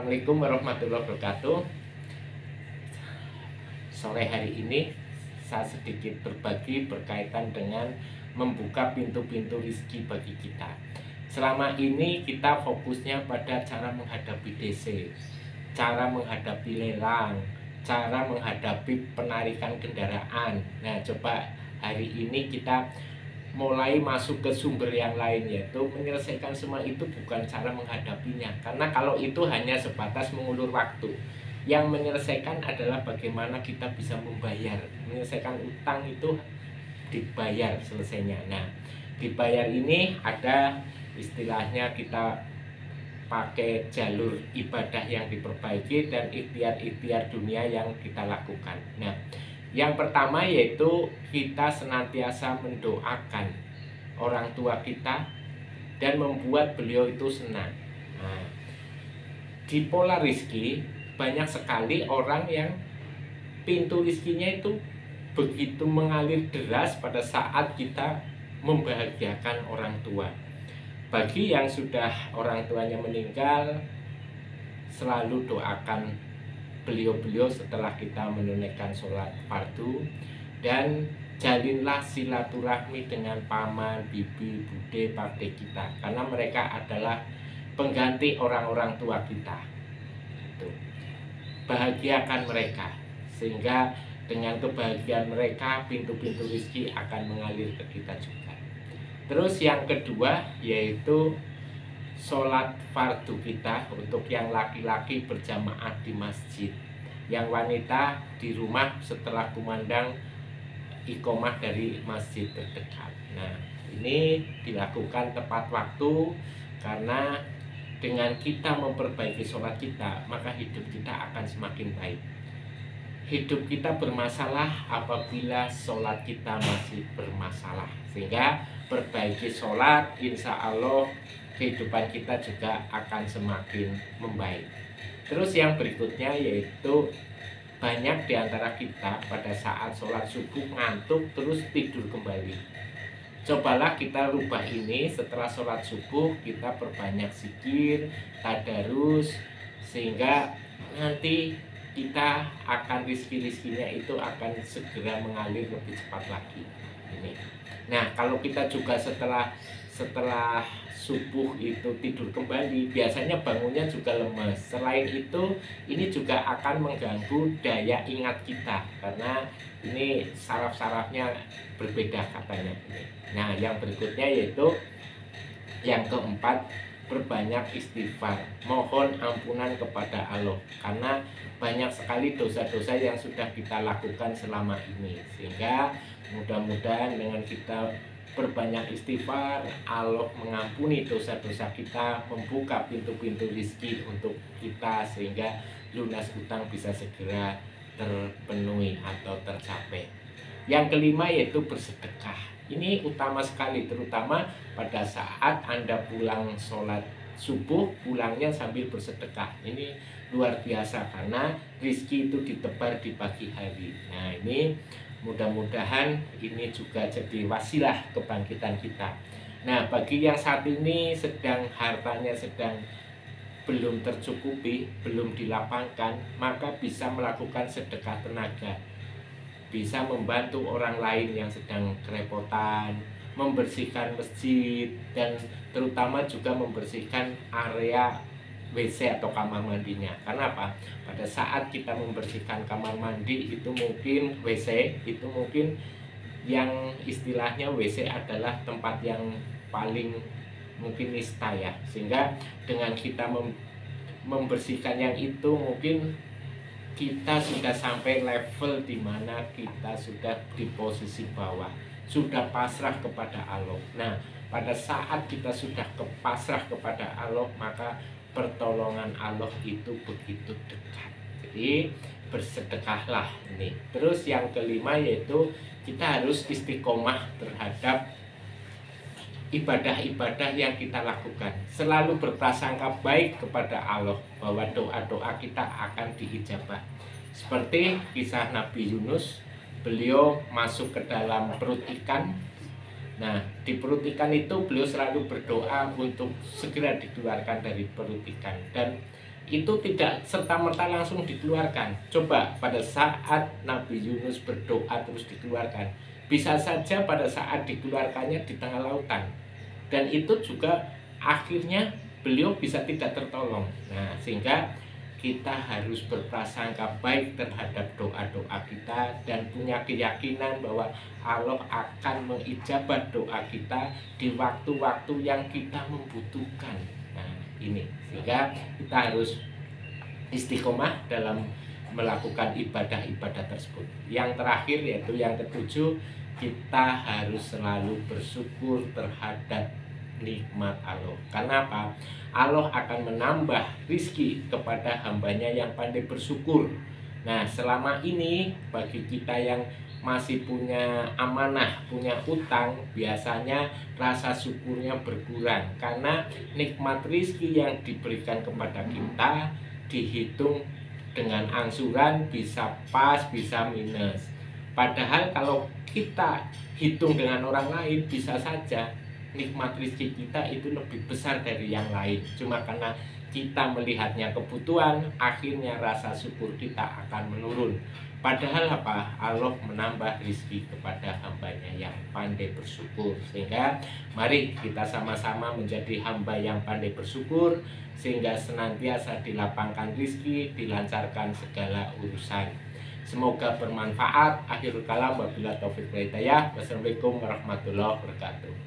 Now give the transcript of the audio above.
Assalamualaikum warahmatullahi wabarakatuh. Sore hari ini saya sedikit berbagi berkaitan dengan membuka pintu-pintu rezeki bagi kita. Selama ini kita fokusnya pada cara menghadapi DC, cara menghadapi lelang, cara menghadapi penarikan kendaraan. Nah, coba hari ini kita mulai masuk ke sumber yang lain, yaitu menyelesaikan semua itu bukan cara menghadapinya, karena kalau itu hanya sebatas mengulur waktu. Yang menyelesaikan adalah bagaimana kita bisa membayar. Menyelesaikan utang itu dibayar selesainya. Nah, dibayar ini ada istilahnya, kita pakai jalur ibadah yang diperbaiki dan ikhtiar-ikhtiar dunia yang kita lakukan. Nah, yang pertama yaitu kita senantiasa mendoakan orang tua kita dan membuat beliau itu senang. Nah, di pola rizki banyak sekali orang yang pintu rizkinya itu begitu mengalir deras pada saat kita membahagiakan orang tua. Bagi yang sudah orang tuanya meninggal, selalu doakan beliau-beliau setelah kita menunaikan sholat fardu, dan jalinlah silaturahmi dengan paman, bibi, bude, pakde kita, karena mereka adalah pengganti orang-orang tua kita. Itu. Bahagiakan mereka, sehingga dengan kebahagiaan mereka pintu-pintu rezeki akan mengalir ke kita juga. Terus yang kedua yaitu sholat fardu kita untuk yang laki-laki berjamaah di masjid, yang wanita di rumah setelah kumandang iqomah dari masjid terdekat. Nah, ini dilakukan tepat waktu, karena dengan kita memperbaiki sholat kita, maka hidup kita akan semakin baik. Hidup kita bermasalah apabila sholat kita masih bermasalah, sehingga perbaiki sholat, insya Allah kehidupan kita juga akan semakin membaik. Terus yang berikutnya yaitu banyak diantara kita pada saat sholat subuh ngantuk terus tidur kembali. Cobalah kita rubah ini, setelah sholat subuh kita perbanyak zikir, tadarus, sehingga nanti kita akan rizki-rizkinya itu akan segera mengalir lebih cepat lagi. Ini. Nah, kalau kita juga setelah subuh itu tidur kembali, biasanya bangunnya juga lemas. Selain itu, ini juga akan mengganggu daya ingat kita, karena ini saraf-sarafnya berbeda katanya. Nah, yang berikutnya yaitu yang keempat, berbanyak istighfar, mohon ampunan kepada Allah, karena banyak sekali dosa-dosa yang sudah kita lakukan selama ini, sehingga mudah-mudahan dengan kita berbanyak istighfar, Allah mengampuni dosa-dosa kita, membuka pintu-pintu rezeki untuk kita, sehingga lunas utang bisa segera terpenuhi atau tercapai. Yang kelima yaitu bersedekah. Ini utama sekali, terutama pada saat Anda pulang sholat subuh, pulangnya sambil bersedekah. Ini luar biasa, karena rizki itu ditebar di pagi hari. Nah, ini mudah-mudahan ini juga jadi wasilah kebangkitan kita. Nah, bagi yang saat ini hartanya sedang belum tercukupi, belum dilapangkan, maka bisa melakukan sedekah tenaga, bisa membantu orang lain yang sedang kerepotan, membersihkan masjid, dan terutama juga membersihkan area WC atau kamar mandinya. Karena apa? Pada saat kita membersihkan kamar mandi itu mungkin WC itu mungkin yang istilahnya WC adalah tempat yang paling mungkin nista ya, sehingga dengan kita membersihkan yang itu mungkin kita sudah sampai level di mana kita sudah di posisi bawah, sudah pasrah kepada Allah. Nah, pada saat kita sudah pasrah kepada Allah, maka pertolongan Allah itu begitu dekat. Jadi bersedekahlah ini. Terus yang kelima yaitu kita harus istiqomah terhadap ibadah-ibadah yang kita lakukan. Selalu berprasangka baik kepada Allah bahwa doa-doa kita akan diijabah. Seperti kisah Nabi Yunus, beliau masuk ke dalam perut ikan. Nah, di perut ikan itu beliau selalu berdoa untuk segera dikeluarkan dari perut ikan. Dan itu tidak serta-merta langsung dikeluarkan. Coba pada saat Nabi Yunus berdoa terus dikeluarkan, bisa saja pada saat dikeluarkannya di tengah lautan, dan itu juga akhirnya beliau bisa tidak tertolong. Nah, sehingga kita harus berprasangka baik terhadap doa-doa kita dan punya keyakinan bahwa Allah akan mengijabah doa kita di waktu-waktu yang kita membutuhkan. Nah, ini sehingga kita harus istiqomah dalam melakukan ibadah-ibadah tersebut. Yang terakhir yaitu yang ketujuh, kita harus selalu bersyukur terhadap nikmat Allah. Karena apa? Allah akan menambah rizki kepada hambanya yang pandai bersyukur. Nah, selama ini bagi kita yang masih punya amanah, punya utang, biasanya rasa syukurnya berkurang karena nikmat rizki yang diberikan kepada kita dihitung dengan angsuran, bisa pas, bisa minus. Padahal kalau kita hitung dengan orang lain, bisa saja nikmat rezeki kita itu lebih besar dari yang lain. Cuma karena kita melihatnya kebutuhan, akhirnya rasa syukur kita akan menurun. Padahal apa? Allah menambah rezeki kepada hambanya yang pandai bersyukur. Sehingga mari kita sama-sama menjadi hamba yang pandai bersyukur, sehingga senantiasa dilapangkan rezeki, dilancarkan segala urusan. Semoga bermanfaat. Akhirul kalam, wabillahi taufiq wal hidayah. Wassalamualaikum warahmatullahi wabarakatuh.